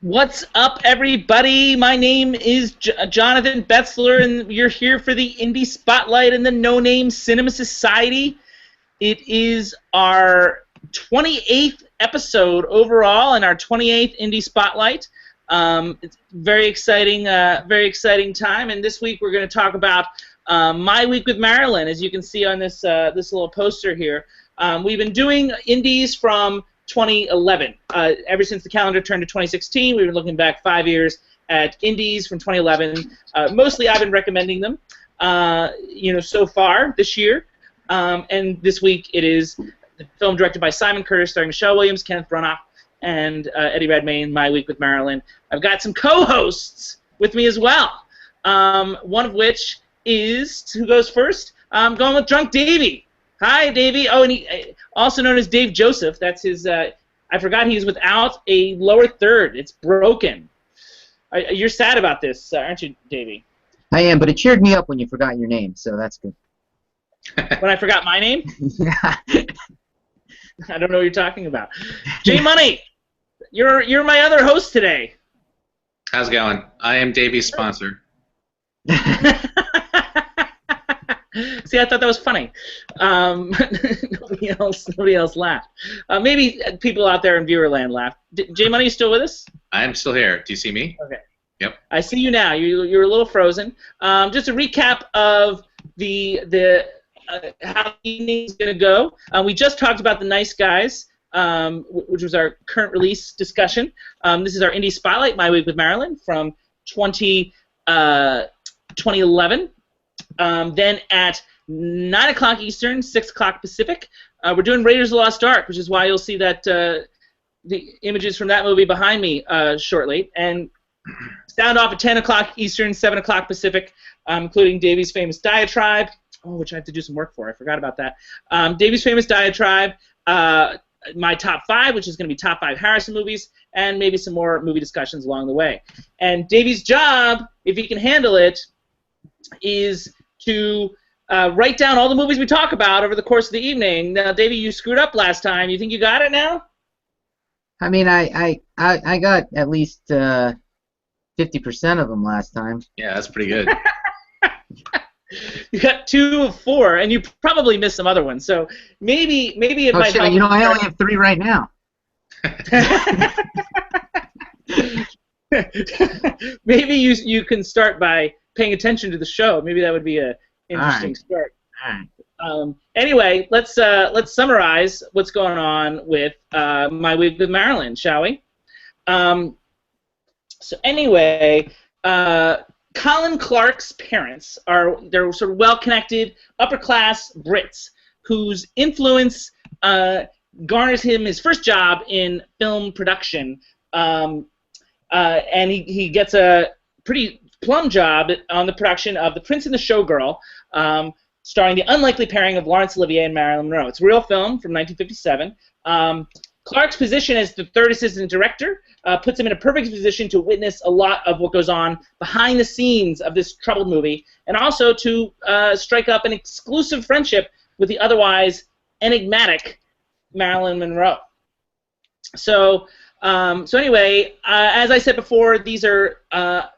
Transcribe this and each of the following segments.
What's up, everybody? My name is Jonathan Betzler, and you're here for the Indie Spotlight and the No Name Cinema Society. It is our 28th episode overall, and our 28th Indie Spotlight. It's very exciting time. And this week we're going to talk about My Week with Marilyn, as you can see on this this little poster here. We've been doing indies from 2011. Ever since the calendar turned to 2016, we've been looking back 5 years at indies from 2011. Mostly I've been recommending them, so far this year. And this week it is the film directed by Simon Curtis, starring Michelle Williams, Kenneth Branagh, and Eddie Redmayne, My Week with Marilyn. I've got some co-hosts with me as well. One of which is, who goes first? I'm going with Drunk Davey. Hi, Davey. Oh, and he, also known as Dave Joseph. That's his. I forgot he's without a lower third. It's broken. You're sad about this, aren't you, Davey? I am, but it cheered me up when you forgot your name, so that's good. When I forgot my name? Yeah. I don't know what you're talking about. J Money, you're my other host today. How's it going? I am Davey's sponsor. See, I thought that was funny. Nobody else laughed. Maybe people out there in viewerland laughed. J Money, you still with us? I am still here. Do you see me? Okay. Yep. I see you now. You're a little frozen. Just a recap of how the evening's gonna go. We just talked about The Nice Guys, which was our current release discussion. This is our Indie Spotlight, My Week with Marilyn, from 2011. Then at 9 o'clock Eastern, 6 o'clock Pacific, we're doing Raiders of the Lost Ark, which is why you'll see that the images from that movie behind me shortly. And sound off at 10 o'clock Eastern, 7 o'clock Pacific, including Davey's Famous Diatribe, which I have to do some work for. I forgot about that. Davey's Famous Diatribe, my top 5, which is going to be top 5 Harrison movies, and maybe some more movie discussions along the way. And Davey's job, if he can handle it, is to write down all the movies we talk about over the course of the evening. Now, Davey, you screwed up last time. You think you got it now? I mean, I got at least 50% of them last time. Yeah, that's pretty good. You got 2 of 4, and you probably missed some other ones. So maybe it might help. You know, I only have 3 right now. Maybe you can start by paying attention to the show. Maybe that would be an interesting start. All right. Anyway, let's summarize what's going on with My Week with Marilyn, shall we? So anyway, Colin Clark's parents they're sort of well-connected, upper-class Brits whose influence garners him his first job in film production, and he gets a pretty plum job on the production of The Prince and the Showgirl, starring the unlikely pairing of Laurence, Olivier, and Marilyn Monroe. It's a real film from 1957. Clark's position as the third assistant director puts him in a perfect position to witness a lot of what goes on behind the scenes of this troubled movie, and also to strike up an exclusive friendship with the otherwise enigmatic Marilyn Monroe. So anyway, as I said before, these are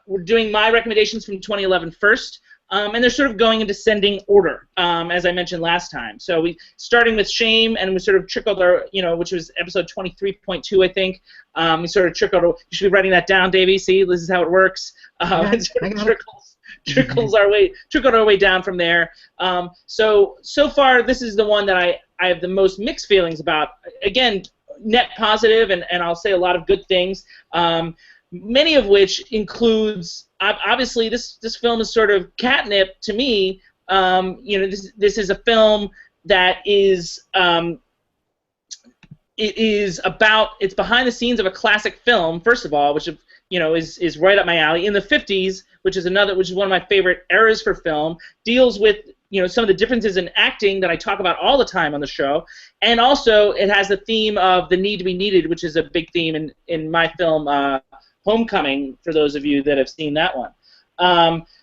we're doing my recommendations from 2011 first, and they're sort of going in descending order, as I mentioned last time. So we starting with Shame, and we sort of trickled our, which was episode 23.2, I think. We sort of trickled. You should be writing that down, Davey. See, this is how it works. It sort of trickled our way down from there. So far, this is the one that I have the most mixed feelings about. Again, net positive, and I'll say a lot of good things, many of which includes, obviously, this film is sort of catnip to me. This is a film that is it's behind the scenes of a classic film, first of all, which is right up my alley. In the 50s, which is one of my favorite eras for film, deals with some of the differences in acting that I talk about all the time on the show, and also it has the theme of the need to be needed, which is a big theme in my film Homecoming, for those of you that have seen that one.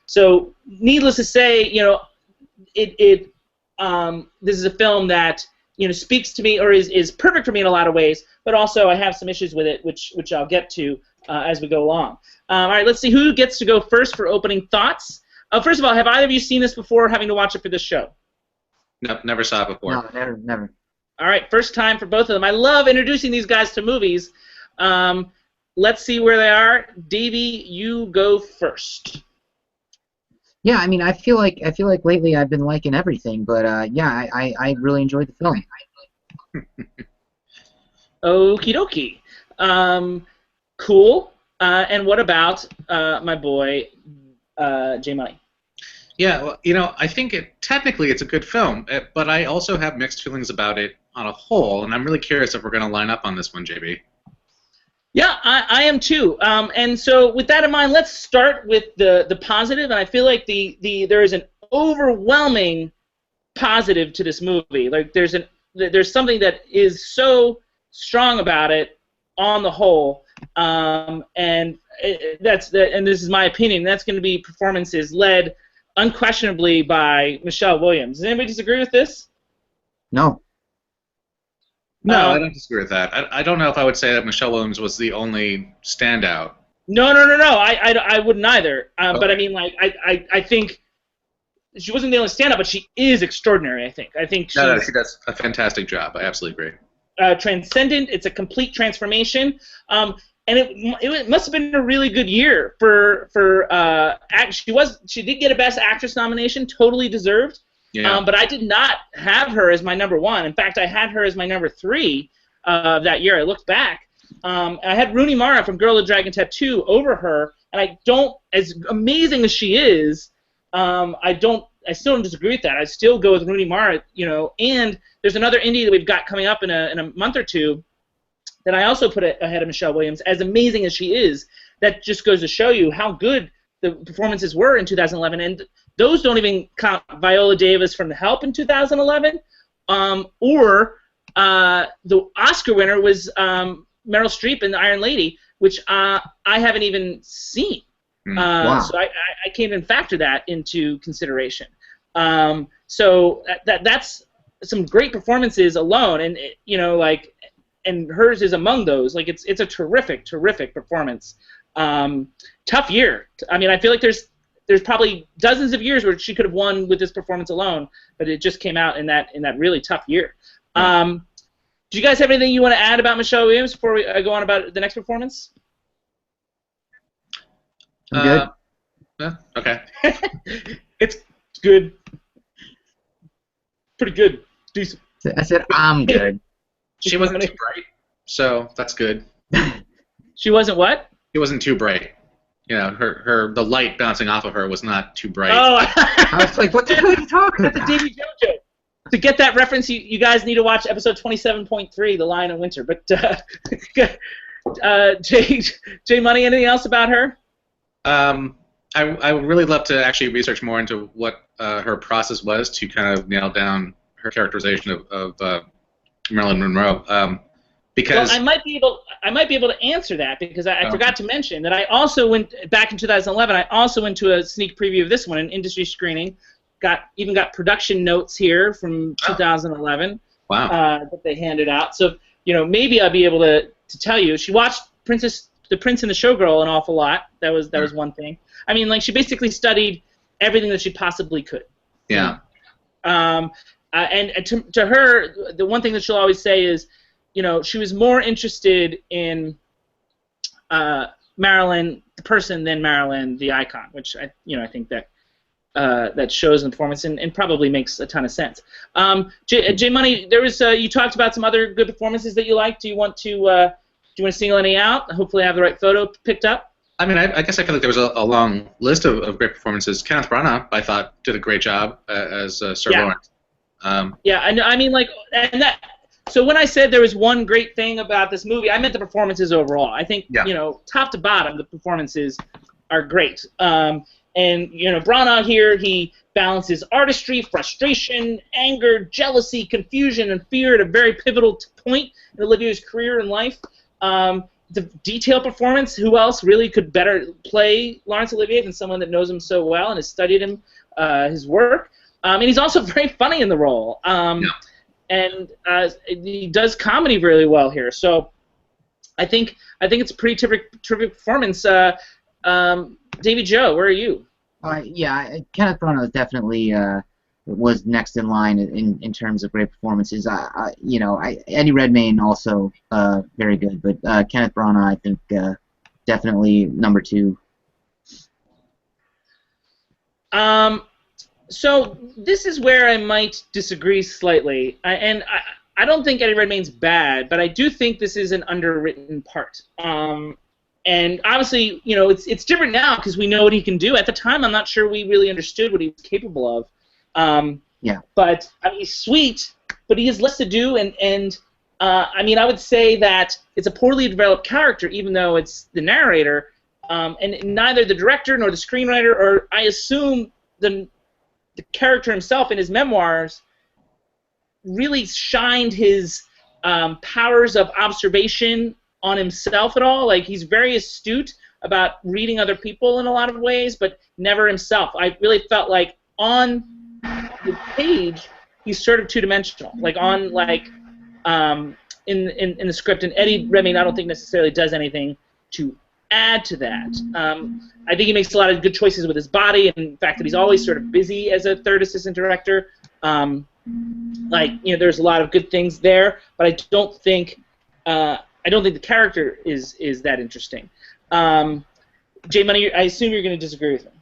So needless to say, this is a film that speaks to me or is perfect for me in a lot of ways, but also I have some issues with it, which I'll get to as we go along. All right, let's see who gets to go first for opening thoughts. First of all, have either of you seen this before, having to watch it for this show? Nope, never saw it before. No, never. All right, first time for both of them. I love introducing these guys to movies. Let's see where they are. Davey, you go first. Yeah, I mean, I feel like lately I've been liking everything, but yeah, I really enjoyed the film. Okie dokie. Cool. And what about my boy J Money? Yeah, well, I think technically it's a good film, but I also have mixed feelings about it on a whole, and I'm really curious if we're going to line up on this one, JB. Yeah, I am too. And so with that in mind, let's start with the positive. And I feel like there is an overwhelming positive to this movie. Like there's something that is so strong about it on the whole. And this is my opinion. That's going to be performances led unquestionably by Michelle Williams. Does anybody disagree with this? No. No, I don't disagree with that. I don't know if I would say that Michelle Williams was the only standout. No. I wouldn't either. Okay. But I mean, like, I think she wasn't the only standout, but she is extraordinary. I think she does a fantastic job. I absolutely agree. Transcendent. It's a complete transformation. And it must have been a really good year for she did get a Best Actress nomination, totally deserved. Yeah. But I did not have her as my number one. In fact, I had her as my number 3 that year. I looked back. I had Rooney Mara from Girl with the Dragon Tattoo over her, and I don't, as amazing as she is, I still don't disagree with that. I still go with Rooney Mara, and there's another indie that we've got coming up in a month or two that I also put ahead of Michelle Williams, as amazing as she is. That just goes to show you how good the performances were in 2011, and those don't even count Viola Davis from The Help in 2011, or the Oscar winner was Meryl Streep in The Iron Lady, which I haven't even seen. Wow. So I can't even factor that into consideration. So that's some great performances alone, and and hers is among those. Like it's a terrific performance. Tough year. I mean, I feel like there's probably dozens of years where she could have won with this performance alone, but it just came out in that really tough year. Do you guys have anything you want to add about Michelle Williams before we go on about the next performance? I'm good. Yeah, okay. It's good. Pretty good. Decent. I said I'm good. She wasn't too bright, so that's good. She wasn't what? She wasn't too bright. The light bouncing off of her was not too bright. Oh, I was like, what the hell are you talking that's a about? Davy JoJo. To get that reference, you guys need to watch episode 27.3, The Lion of Winter. But J Money, anything else about her? I would really love to actually research more into what her process was to kind of nail down her characterization of Marilyn Monroe. Because I might be able to answer that because I forgot to mention that I also went back in 2011. I also went to a sneak preview of this one, an industry screening. Even got production notes here from 2011. Wow. That they handed out. So maybe I'll be able to tell you. She watched The Prince and the Showgirl an awful lot. That was one thing. I mean, like she basically studied everything that she possibly could. Yeah. And to her, the one thing that she'll always say is, she was more interested in Marilyn the person than Marilyn the icon, which I think that that shows in the performance and probably makes a ton of sense. J Money, there was you talked about some other good performances that you liked. Do you want to single any out? Hopefully, I have the right photo picked up. I mean, I guess I feel like there was a long list of great performances. Kenneth Branagh, I thought, did a great job as Sir Laurence. Yeah, I mean, like, and that. So when I said there was one great thing about this movie, I meant the performances overall. I think, top to bottom, the performances are great. And, Branagh here, he balances artistry, frustration, anger, jealousy, confusion, and fear at a very pivotal point in Olivier's career and life. The detailed performance, who else really could better play Laurence Olivier than someone that knows him so well and has studied him, his work. And he's also very funny in the role. and he does comedy really well here. So I think it's a pretty terrific performance. Davy Joe, where are you? Yeah, Kenneth Branagh definitely was next in line in terms of great performances. Eddie Redmayne also very good, but Kenneth Branagh, I think, definitely number 2. So this is where I might disagree slightly, and I don't think Eddie Redmayne's bad, but I do think this is an underwritten part. And obviously, it's different now because we know what he can do. At the time, I'm not sure we really understood what he was capable of. Yeah. But he's sweet, but he has less to do, and I would say that it's a poorly developed character, even though it's the narrator, and neither the director nor the screenwriter, or I assume the character himself in his memoirs, really shined his powers of observation on himself at all. Like, he's very astute about reading other people in a lot of ways, but never himself. I really felt like on the page he's sort of two-dimensional, like in the script. And Eddie Redmayne, I don't think necessarily does anything to add to that. I think he makes a lot of good choices with his body, and the fact that he's always sort of busy as a third assistant director. There's a lot of good things there, but I don't think the character is that interesting. Jay Money, I assume you're going to disagree with me.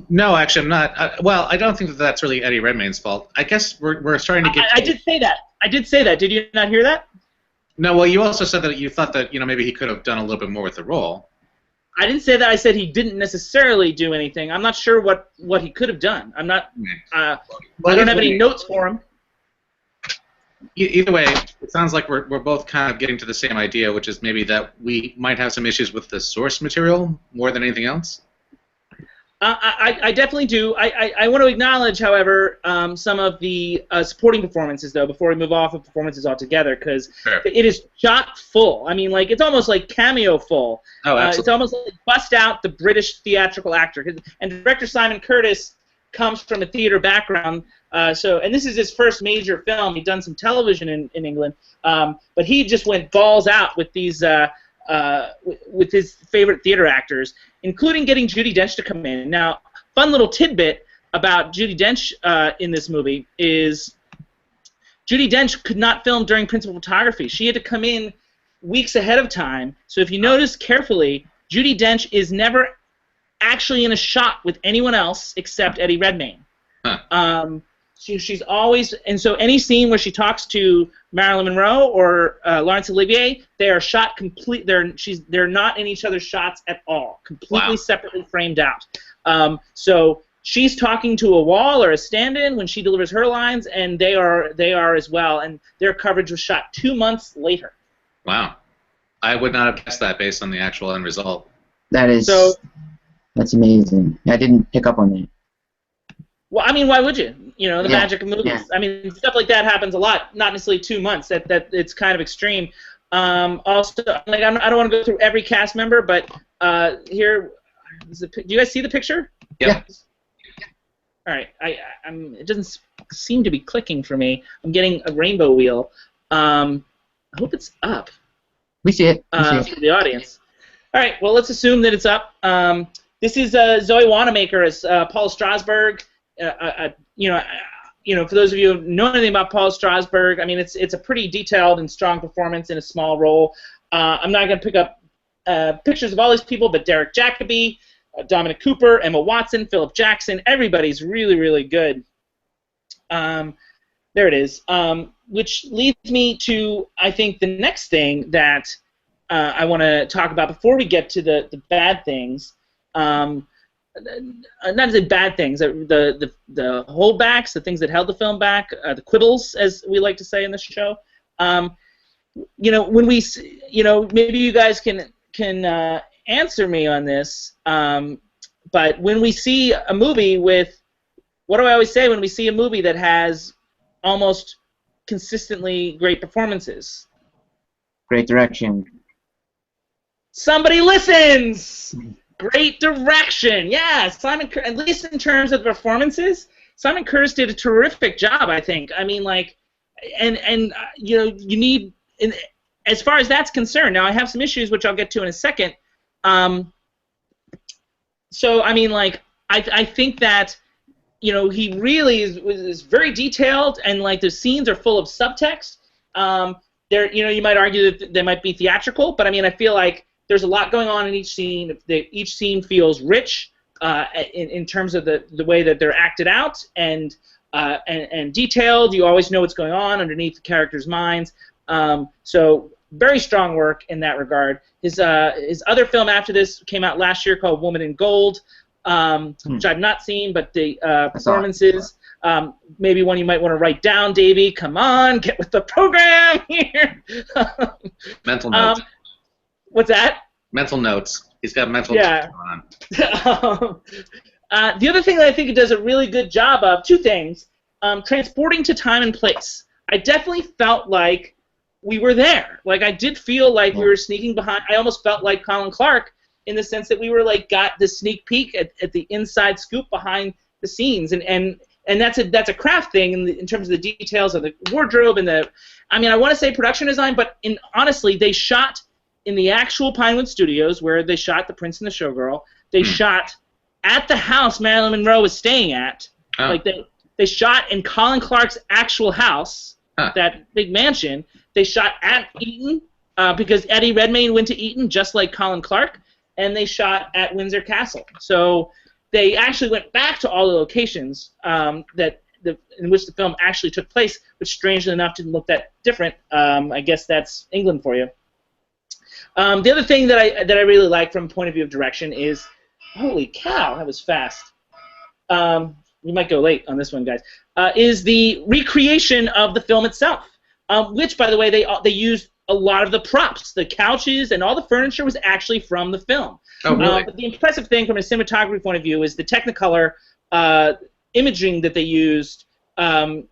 No, actually, I'm not. I don't think that's really Eddie Redmayne's fault. I guess we're starting to get. I did say that. I did say that. Did you not hear that? No. Well, you also said that you thought that maybe he could have done a little bit more with the role. I didn't say that. I said he didn't necessarily do anything. I'm not sure what he could have done. I'm not. I don't have any notes for him. Either way, it sounds like we're both kind of getting to the same idea, which is maybe that we might have some issues with the source material more than anything else. I definitely do. I want to acknowledge, however, some of the supporting performances, though, before we move off of performances altogether, because it is chock full. I mean, like, it's almost like cameo full. Oh, absolutely. It's almost like bust out the British theatrical actor. And director Simon Curtis comes from a theater background, and this is his first major film. He'd done some television in England, but he just went balls out with these with his favorite theater actors, including getting Judi Dench to come in. Now, fun little tidbit about Judi Dench in this movie is Judi Dench could not film during principal photography. She had to come in weeks ahead of time. So if you notice carefully, Judi Dench is never actually in a shot with anyone else except Eddie Redmayne. Huh. She's always, and so any scene where she talks to Marilyn Monroe or Laurence Olivier, they are shot complete. They're not in each other's shots at all, completely separately framed out. So she's talking to a wall or a stand-in when she delivers her lines, and they are as well. And their coverage was shot 2 months later. Wow, I would not have guessed that based on the actual end result. That's amazing. I didn't pick up on that. Well, I mean, why would you? The magic of movies. Yeah. I mean, stuff like that happens a lot. Not necessarily 2 months. That it's kind of extreme. Also, like, I don't want to go through every cast member, but here, do you guys see the picture? Yeah. All right. It doesn't seem to be clicking for me. I'm getting a rainbow wheel. I hope it's up. We see it. For the audience. All right. Well, let's assume that it's up. This is Zoe Wanamaker as Paul Strasberg. For those of you who know anything about Paul Strasberg, I mean, it's a pretty detailed and strong performance in a small role. I'm not going to pick up pictures of all these people, but Derek Jacobi, Dominic Cooper, Emma Watson, Philip Jackson, everybody's really, really good. There it is. Which leads me to, I think, the next thing that I want to talk about before we get to the bad things. Not as bad things, the holdbacks, the things that held the film back, the quibbles, as we like to say in this show. When we, maybe you guys can answer me on this. But when we see a movie with, what do I always say when we see a movie that has almost consistently great performances? Great direction. Somebody listens. Great direction, yeah. At least in terms of performances, Simon Curtis did a terrific job, I think. I mean, like, you need, as far as that's concerned. Now I have some issues which I'll get to in a second. So I mean, like, I think that he really is very detailed, and like the scenes are full of subtext. You might argue that they might be theatrical, but I mean, I feel like there's a lot going on in each scene. Each scene feels rich in terms of the way that they're acted out and detailed. You always know what's going on underneath the characters' minds. So very strong work in that regard. His other film after this came out last year called Woman in Gold, which I've not seen, but the performances. Maybe one you might want to write down, Davey. Come on, get with the program here. Mental notes. What's that? Mental notes. He's got mental notes going on. The other thing that I think it does a really good job of, two things, transporting to time and place. I definitely felt like we were there. Like, I did feel like we were sneaking behind. I almost felt like Colin Clark in the sense that we were like got the sneak peek at the inside scoop behind the scenes, and that's a craft thing in terms of the details of the wardrobe and I want to say production design, but honestly, they shot in the actual Pinewood Studios where they shot The Prince and the Showgirl. They shot at the house Marilyn Monroe was staying at. Oh. Like they shot in Colin Clark's actual house, that big mansion. They shot at Eton because Eddie Redmayne went to Eton just like Colin Clark, and they shot at Windsor Castle. So they actually went back to all the locations in which the film actually took place, which strangely enough didn't look that different. I guess that's England for you. The other thing that I really like from a point of view of direction is, holy cow, that was fast. We might go late on this one, guys. Is the recreation of the film itself, which, by the way, they used a lot of the props. The couches and all the furniture was actually from the film. Oh, really? But the impressive thing from a cinematography point of view is the Technicolor imaging that they used. When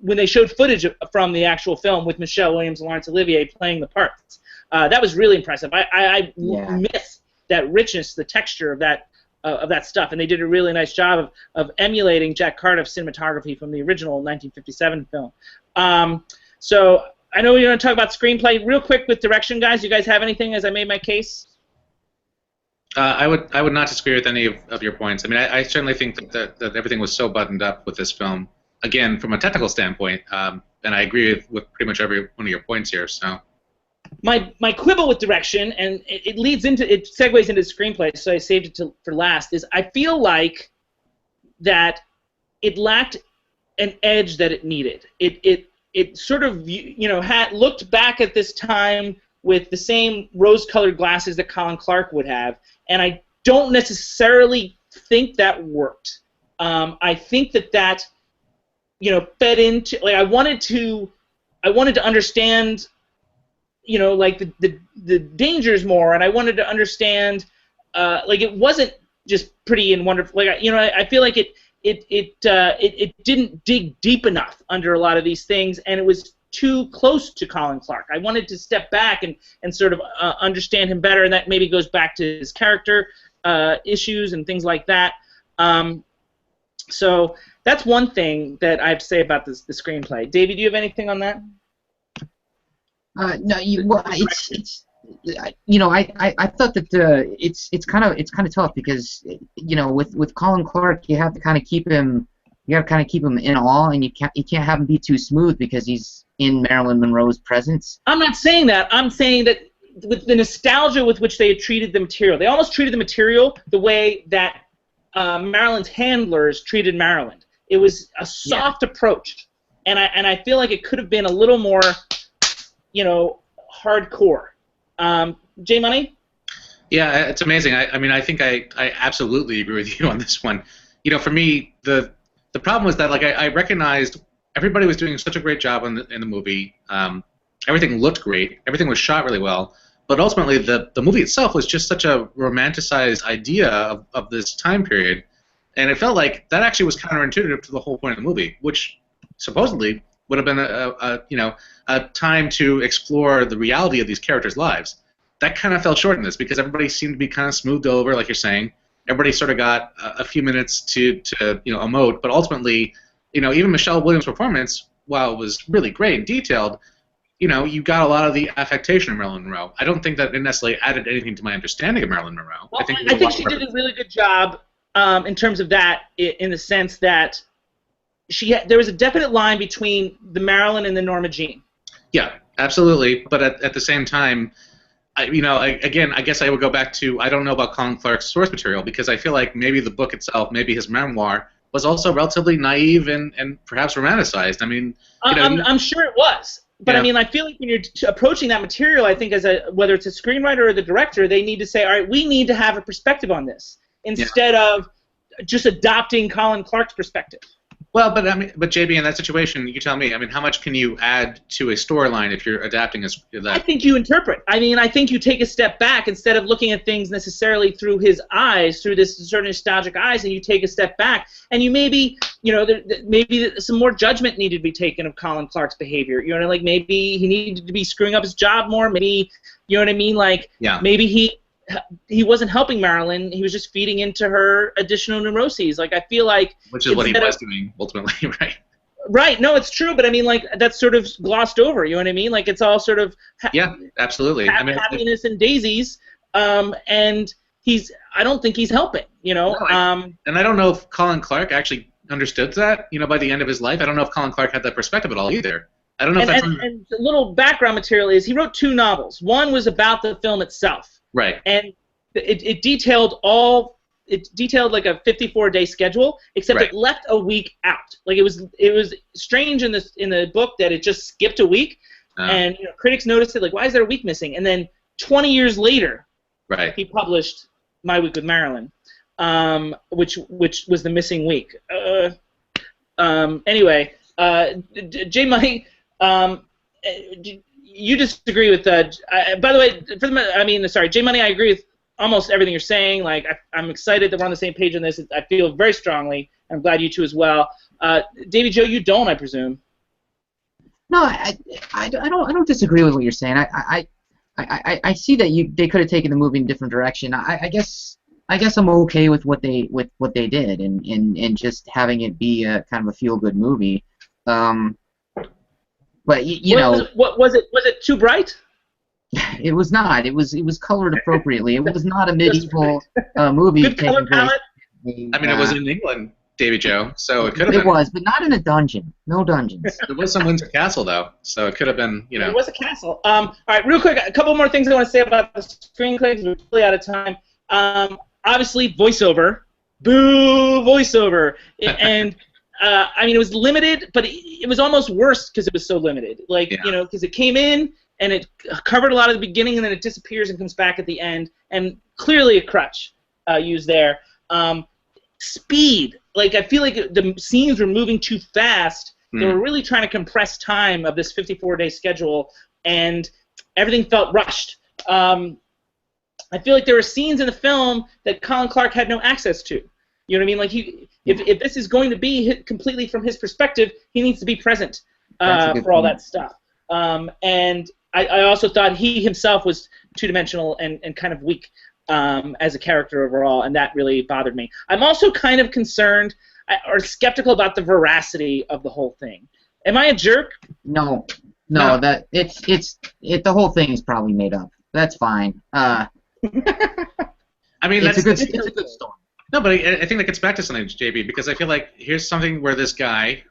they showed footage from the actual film with Michelle Williams and Laurence Olivier playing the parts, that was really impressive. I miss that richness, the texture of that stuff, and they did a really nice job of emulating Jack Cardiff's cinematography from the original 1957 film. So I know you're going to talk about screenplay real quick with direction, guys. You guys have anything as I made my case? I would not disagree with any of your points. I mean, I certainly think that everything was so buttoned up with this film. Again, from a technical standpoint, and I agree with pretty much every one of your points here. So, my quibble with direction, and it segues into the screenplay, so I saved it for last. Is I feel like that it lacked an edge that it needed. It sort of had looked back at this time with the same rose-colored glasses that Colin Clark would have, and I don't necessarily think that worked. I think that fed into, like, I wanted to understand like the dangers more, and I wanted to understand like it wasn't just pretty and wonderful. Like I feel like it didn't dig deep enough under a lot of these things, and it was too close to Colin Clark. I wanted to step back and sort of understand him better, and that maybe goes back to his character issues and things like that. So that's one thing that I have to say about the screenplay. David, do you have anything on that? No, I thought that it's kind of tough because with Colin Clark you have to kind of keep him in awe, and you can't have him be too smooth because he's in Marilyn Monroe's presence. I'm not saying that. I'm saying that with the nostalgia with which they had treated the material, they almost treated the material the way that Marilyn's handlers treated Marilyn. It was a soft approach, and I feel like it could have been a little more, hardcore. J Money? Yeah, it's amazing. I mean, I think I absolutely agree with you on this one. For me, the problem was that, like, I recognized everybody was doing such a great job in the movie. Everything looked great. Everything was shot really well. But ultimately, the movie itself was just such a romanticized idea of this time period, and it felt like that actually was counterintuitive to the whole point of the movie, which supposedly would have been a time to explore the reality of these characters' lives. That kind of fell short in this because everybody seemed to be kind of smoothed over, like you're saying. Everybody sort of got a few minutes to emote, but ultimately, even Michelle Williams' performance while it was really great and detailed, you know, you got a lot of the affectation of Marilyn Monroe. I don't think that it necessarily added anything to my understanding of Marilyn Monroe. Well, I think she did a really good job in terms of that, in the sense that there was a definite line between the Marilyn and the Norma Jean. Yeah, absolutely. But at the same time, again, I guess I would go back to, I don't know about Colin Clark's source material, because I feel like maybe the book itself, maybe his memoir, was also relatively naive and perhaps romanticized. I mean, I'm sure it was. But yeah. I mean, I feel like when you're approaching that material, I think whether it's a screenwriter or the director, they need to say, all right, we need to have a perspective on this instead of just adopting Colin Clark's perspective. Well, but JB, in that situation, you tell me. I mean, how much can you add to a storyline if you're adapting that? I think you interpret. I mean, I think you take a step back instead of looking at things necessarily through his eyes, through this certain nostalgic eyes, and you take a step back, and you maybe, maybe some more judgment needed to be taken of Colin Clark's behavior. You know, like maybe he needed to be screwing up his job more. Maybe, you know what I mean? Like, maybe he wasn't helping Marilyn. He was just feeding into her additional neuroses. Like, I feel like... Which is what he was doing, ultimately, right? Right. No, it's true, but I mean, like, that's sort of glossed over, you know what I mean? Like, it's all sort of... Yeah, absolutely. Happiness and daisies, and I don't think he's helping, you know? No, and I don't know if Colin Clark actually understood that, by the end of his life. I don't know if Colin Clark had that perspective at all either. I don't know if that's... And the little background material is he wrote 2 novels. One was about the film itself. Right. And it detailed like a 54-day schedule, except it left a week out. Like it was strange in the book that it just skipped a week, and critics noticed it. Like, why is there a week missing? And then 20 years later, he published My Week with Marilyn, which was the missing week. Anyway, J Money. You disagree with by the way, sorry, J Money, I agree with almost everything you're saying. Like, I'm excited that we're on the same page on this. I feel very strongly. I'm glad you two as well. Davy Joe, you don't, I presume. No, I don't disagree with what you're saying. I see that they could have taken the movie in a different direction. I guess I'm okay with what they did and just having it be a kind of a feel good movie. But was it too bright? It was not. It was colored appropriately. It was not a medieval movie. Good color palette. I mean, it was in England, Davy Joe, so it could have been. It was, but not in a dungeon. No dungeons. There was some Windsor Castle though, so it could have been. It was a castle. All right, real quick, a couple more things I want to say about the screenplay because we're really out of time. Obviously, voiceover. Boo, voiceover. And I mean, it was limited, but it was almost worse because it was so limited. Like, because it came in and it covered a lot of the beginning, and then it disappears and comes back at the end, and clearly a crutch used there. Speed. Like, I feel like the scenes were moving too fast. They were really trying to compress time of this 54-day schedule, and everything felt rushed. I feel like there were scenes in the film that Colin Clark had no access to. You know what I mean? Like, if this is going to be completely from his perspective, he needs to be present for all that stuff. And I also thought he himself was two-dimensional and kind of weak as a character overall, and that really bothered me. I'm also kind of concerned or skeptical about the veracity of the whole thing. Am I a jerk? No. That the whole thing is probably made up. That's fine. I mean, it's a good story. No, but I think that gets back to something, JB, because I feel like here's something where this guy,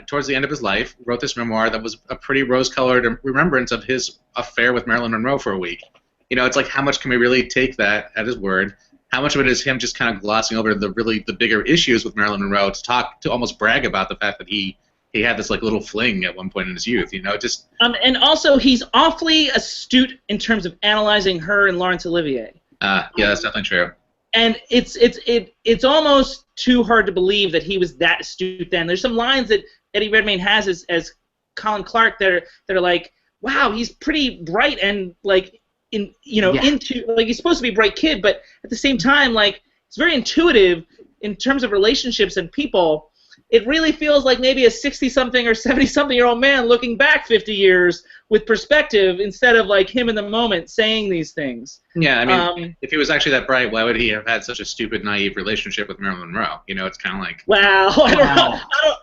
towards the end of his life, wrote this memoir that was a pretty rose-colored remembrance of his affair with Marilyn Monroe for a week. It's like, how much can we really take that at his word? How much of it is him just kind of glossing over the bigger issues with Marilyn Monroe to almost brag about the fact that he had this like little fling at one point in his youth, just. And also, he's awfully astute in terms of analyzing her and Laurence Olivier. Yeah, that's definitely true. And it's almost too hard to believe that he was that astute then. There's some lines that Eddie Redmayne has as Colin Clark that are like, wow, he's pretty bright and like into, like, he's supposed to be a bright kid, but at the same time, like, it's very intuitive in terms of relationships and people. it really feels like maybe a 60-something or 70-something-year-old man looking back 50 years with perspective instead of like him in the moment saying these things. Yeah, I mean, if he was actually that bright, why would he have had such a stupid, naive relationship with Marilyn Monroe? You know, it's kind of like. Wow, I don't know.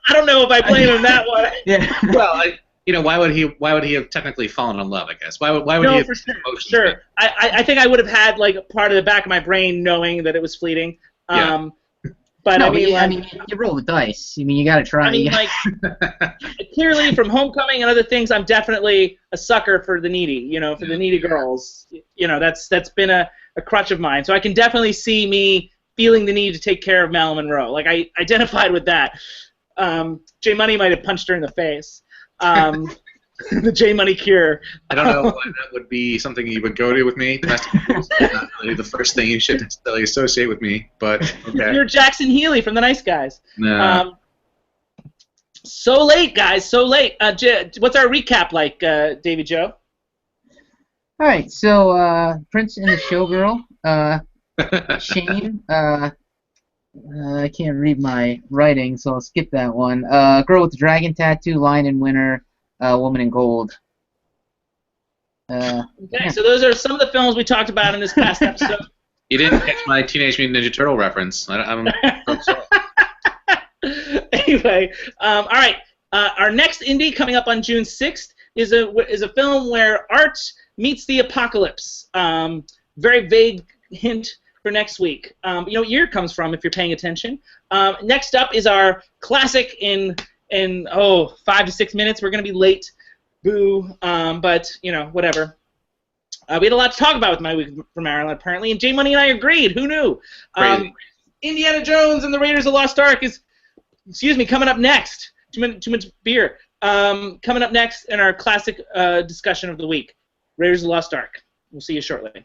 I don't know if I blame him that way. Yeah. Well, you know, why would he have technically fallen in love? I guess. Why would he have for sure. I think I would have had like part of the back of my brain knowing that it was fleeting. Yeah. But No, I mean, you roll the dice. I mean, you got to try. I mean, like, clearly from Homecoming and other things, I'm definitely a sucker for the needy. You know, for the needy girls. You know, that's been a crutch of mine. So I can definitely see me feeling the need to take care of Marilyn Monroe. Like I identified with that. J Money might have punched her in the face. The J Money cure. I don't know why that would be something you would go to with me. Domestic abuse is not really the first thing you should necessarily associate with me, but okay. You're Jackson Healy from The Nice Guys. No. So late, guys. So late. What's our recap like, Davy Joe? All right, so Prince and the Showgirl. Shane. I can't read my writing, so I'll skip that one. Girl with the Dragon Tattoo, Lion and Winter, Woman in Gold. Okay, yeah. So those are some of the films we talked about in this past episode. You didn't catch my Teenage Mutant Ninja Turtle reference. I'm sorry. Anyway, all right. Our next indie coming up on June 6th is a film where art meets the apocalypse. Very vague hint for next week. You know what year it comes from if you're paying attention. Next up is our classic in 5 to 6 minutes. We're going to be late. Boo. But, you know, whatever. We had a lot to talk about with My Week for Marilyn, apparently, and J Money and I agreed. Who knew? Indiana Jones and the Raiders of the Lost Ark is, coming up next. Too much beer. Coming up next in our classic discussion of the week. Raiders of the Lost Ark. We'll see you shortly.